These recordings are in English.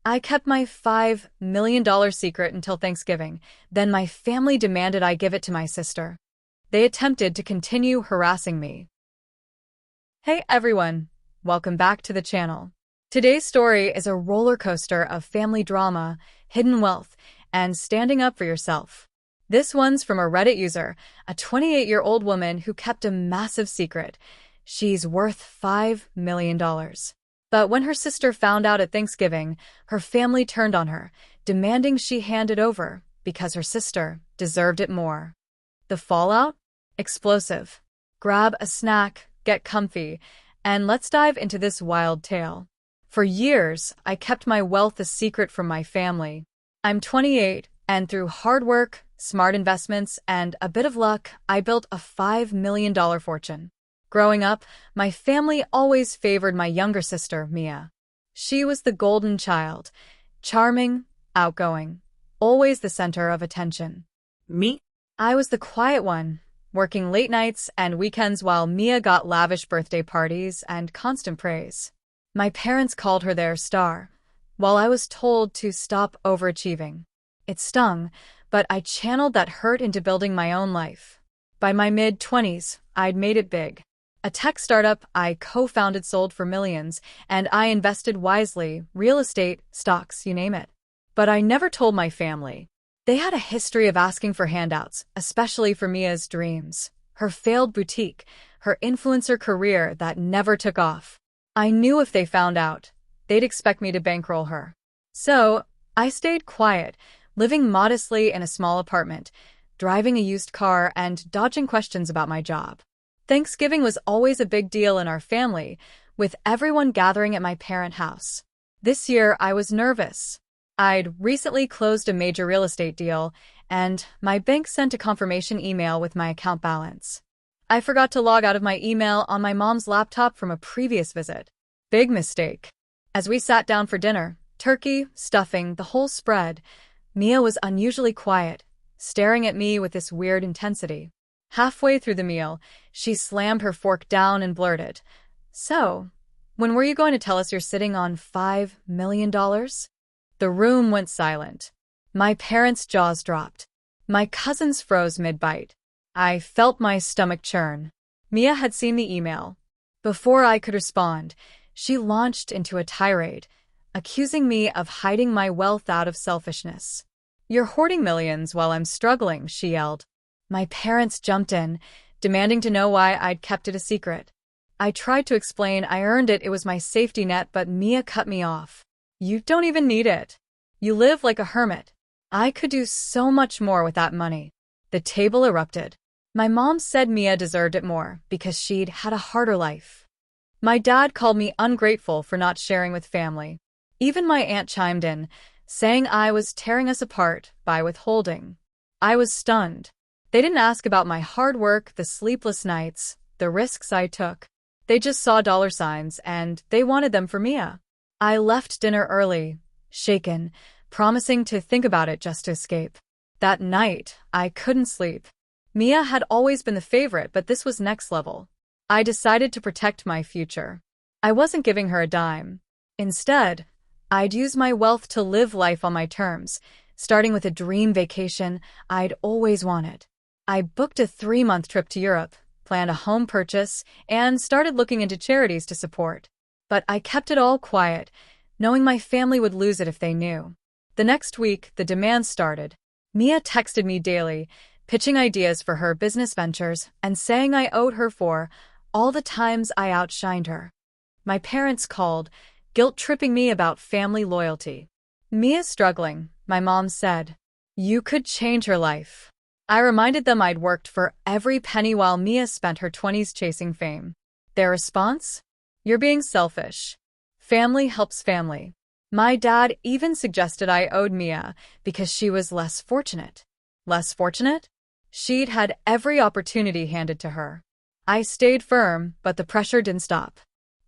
I kept my $5 million secret until Thanksgiving. Then my family demanded I give it to my sister. They attempted to continue harassing me. Hey everyone, welcome back to the channel. Today's story is a roller coaster of family drama, hidden wealth, and standing up for yourself. This one's from a Reddit user, a 28-year-old woman who kept a massive secret. She's worth $5 million. But when her sister found out at Thanksgiving, her family turned on her, demanding she hand it over because her sister deserved it more. The fallout? Explosive. Grab a snack, get comfy, and let's dive into this wild tale. For years, I kept my wealth a secret from my family. I'm 28, and through hard work, smart investments, and a bit of luck, I built a $5 million fortune. Growing up, my family always favored my younger sister, Mia. She was the golden child, charming, outgoing, always the center of attention. Me? I was the quiet one, working late nights and weekends while Mia got lavish birthday parties and constant praise. My parents called her their star, while I was told to stop overachieving. It stung, but I channeled that hurt into building my own life. By my mid-20s, I'd made it big. A tech startup I co-founded sold for millions, and I invested wisely, real estate, stocks, you name it. But I never told my family. They had a history of asking for handouts, especially for Mia's dreams. Her failed boutique, her influencer career that never took off. I knew if they found out, they'd expect me to bankroll her. So, I stayed quiet, living modestly in a small apartment, driving a used car, and dodging questions about my job. Thanksgiving was always a big deal in our family, with everyone gathering at my parent house. This year, I was nervous. I'd recently closed a major real estate deal, and my bank sent a confirmation email with my account balance. I forgot to log out of my email on my mom's laptop from a previous visit. Big mistake. As we sat down for dinner, turkey, stuffing, the whole spread, Mia was unusually quiet, staring at me with this weird intensity. Halfway through the meal, she slammed her fork down and blurted, "So, when were you going to tell us you're sitting on $5 million? The room went silent. My parents' jaws dropped. My cousins froze mid-bite. I felt my stomach churn. Mia had seen the email. Before I could respond, she launched into a tirade, accusing me of hiding my wealth out of selfishness. "You're hoarding millions while I'm struggling," she yelled. My parents jumped in, demanding to know why I'd kept it a secret. I tried to explain I earned it was my safety net, but Mia cut me off. "You don't even need it. You live like a hermit. I could do so much more with that money." The table erupted. My mom said Mia deserved it more because she'd had a harder life. My dad called me ungrateful for not sharing with family. Even my aunt chimed in, saying I was tearing us apart by withholding. I was stunned. They didn't ask about my hard work, the sleepless nights, the risks I took. They just saw dollar signs, and they wanted them for Mia. I left dinner early, shaken, promising to think about it just to escape. That night, I couldn't sleep. Mia had always been the favorite, but this was next level. I decided to protect my future. I wasn't giving her a dime. Instead, I'd use my wealth to live life on my terms, starting with a dream vacation I'd always wanted. I booked a 3-month trip to Europe, planned a home purchase, and started looking into charities to support. But I kept it all quiet, knowing my family would lose it if they knew. The next week, the demands started. Mia texted me daily, pitching ideas for her business ventures and saying I owed her for all the times I outshined her. My parents called, guilt-tripping me about family loyalty. "Mia's struggling," my mom said. "You could change her life." I reminded them I'd worked for every penny while Mia spent her 20s chasing fame. Their response? "You're being selfish. Family helps family." My dad even suggested I owed Mia because she was less fortunate. Less fortunate? She'd had every opportunity handed to her. I stayed firm, but the pressure didn't stop.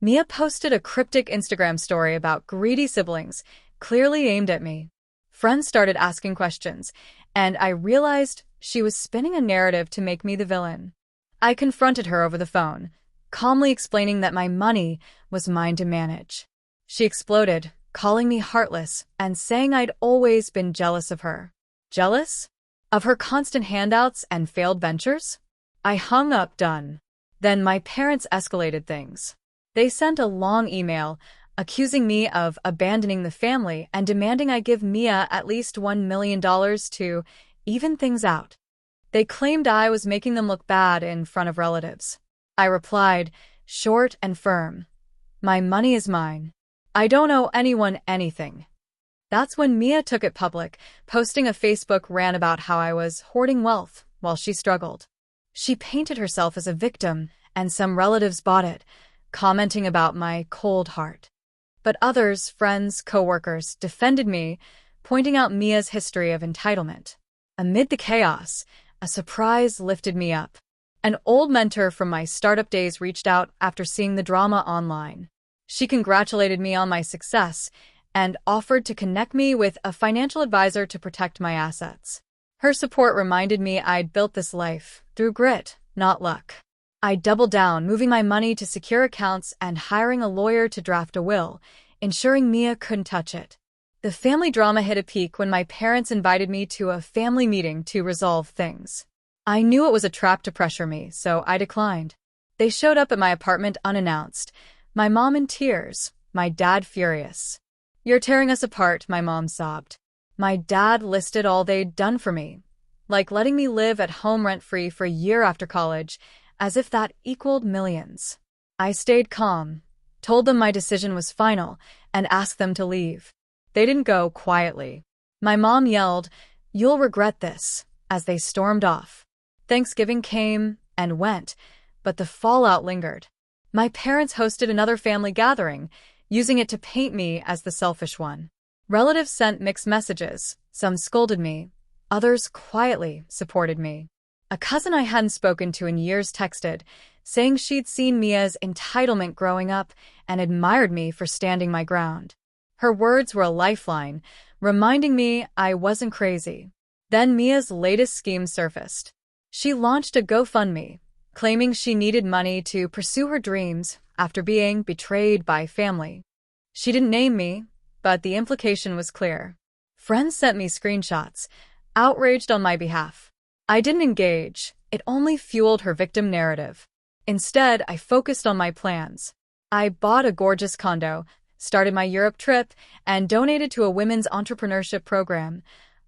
Mia posted a cryptic Instagram story about greedy siblings, clearly aimed at me. Friends started asking questions, and I realized she was spinning a narrative to make me the villain. I confronted her over the phone, calmly explaining that my money was mine to manage. She exploded, calling me heartless and saying I'd always been jealous of her. Jealous? Of her constant handouts and failed ventures? I hung up done. Then my parents escalated things. They sent a long email accusing me of abandoning the family and demanding I give Mia at least $1 million to even things out. They claimed I was making them look bad in front of relatives. I replied, short and firm, "My money is mine. I don't owe anyone anything." That's when Mia took it public, posting a Facebook rant about how I was hoarding wealth while she struggled. She painted herself as a victim, and some relatives bought it, commenting about my cold heart. But others, friends, coworkers, defended me, pointing out Mia's history of entitlement. Amid the chaos, a surprise lifted me up. An old mentor from my startup days reached out after seeing the drama online. She congratulated me on my success and offered to connect me with a financial advisor to protect my assets. Her support reminded me I'd built this life through grit, not luck. I doubled down, moving my money to secure accounts and hiring a lawyer to draft a will, ensuring Mia couldn't touch it. The family drama hit a peak when my parents invited me to a family meeting to resolve things. I knew it was a trap to pressure me, so I declined. They showed up at my apartment unannounced, my mom in tears, my dad furious. "You're tearing us apart," my mom sobbed. My dad listed all they'd done for me, like letting me live at home rent-free for a year after college, as if that equaled millions. I stayed calm, told them my decision was final, and asked them to leave. They didn't go quietly. My mom yelled, "You'll regret this," as they stormed off. Thanksgiving came and went, but the fallout lingered. My parents hosted another family gathering, using it to paint me as the selfish one. Relatives sent mixed messages. Some scolded me, others quietly supported me. A cousin I hadn't spoken to in years texted, saying she'd seen Mia's entitlement growing up and admired me for standing my ground. Her words were a lifeline, reminding me I wasn't crazy. Then Mia's latest scheme surfaced. She launched a GoFundMe, claiming she needed money to pursue her dreams after being betrayed by family. She didn't name me, but the implication was clear. Friends sent me screenshots, outraged on my behalf. I didn't engage. It only fueled her victim narrative. Instead, I focused on my plans. I bought a gorgeous condo, started my Europe trip, and donated to a women's entrepreneurship program.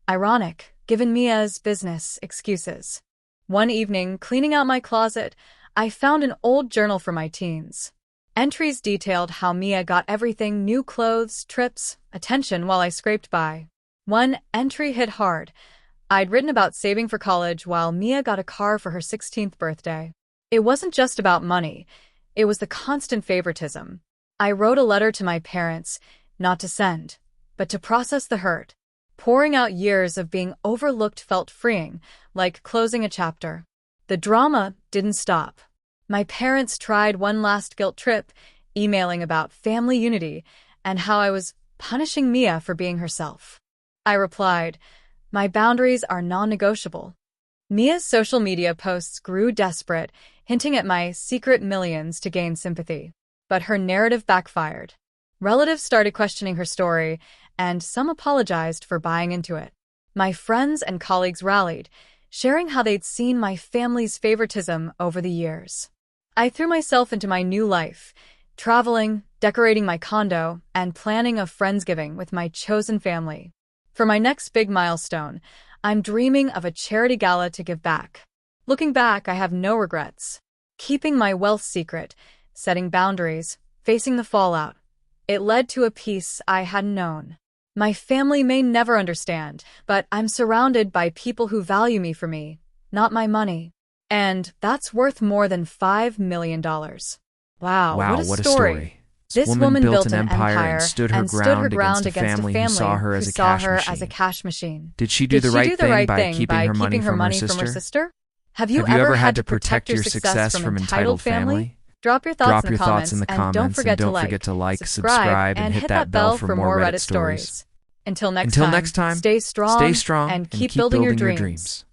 Ironic, given Mia's business excuses. One evening, cleaning out my closet, I found an old journal from my teens. Entries detailed how Mia got everything: new clothes, trips, attention while I scraped by. One entry hit hard. I'd written about saving for college while Mia got a car for her 16th birthday. It wasn't just about money. It was the constant favoritism. I wrote a letter to my parents, not to send, but to process the hurt. Pouring out years of being overlooked felt freeing, like closing a chapter. The drama didn't stop. My parents tried one last guilt trip, emailing about family unity and how I was punishing Mia for being herself. I replied, "My boundaries are non-negotiable." Mia's social media posts grew desperate, hinting at my secret millions to gain sympathy. But her narrative backfired. Relatives started questioning her story, and some apologized for buying into it. My friends and colleagues rallied, sharing how they'd seen my family's favoritism over the years. I threw myself into my new life, traveling, decorating my condo, and planning a Friendsgiving with my chosen family. For my next big milestone, I'm dreaming of a charity gala to give back. Looking back, I have no regrets. Keeping my wealth secret, setting boundaries, facing the fallout. It led to a peace I hadn't known. My family may never understand, but I'm surrounded by people who value me for me, not my money. And that's worth more than $5 million. Wow, what a story. This woman built an empire and stood her ground against a family who saw her as a cash machine. Did she do the right thing by keeping her money from her sister? Have you ever had to protect your success from entitled family? Drop your thoughts in the comments, and don't forget to like, subscribe, and hit that bell for more Reddit stories. Until next time, stay strong, and keep building your dreams.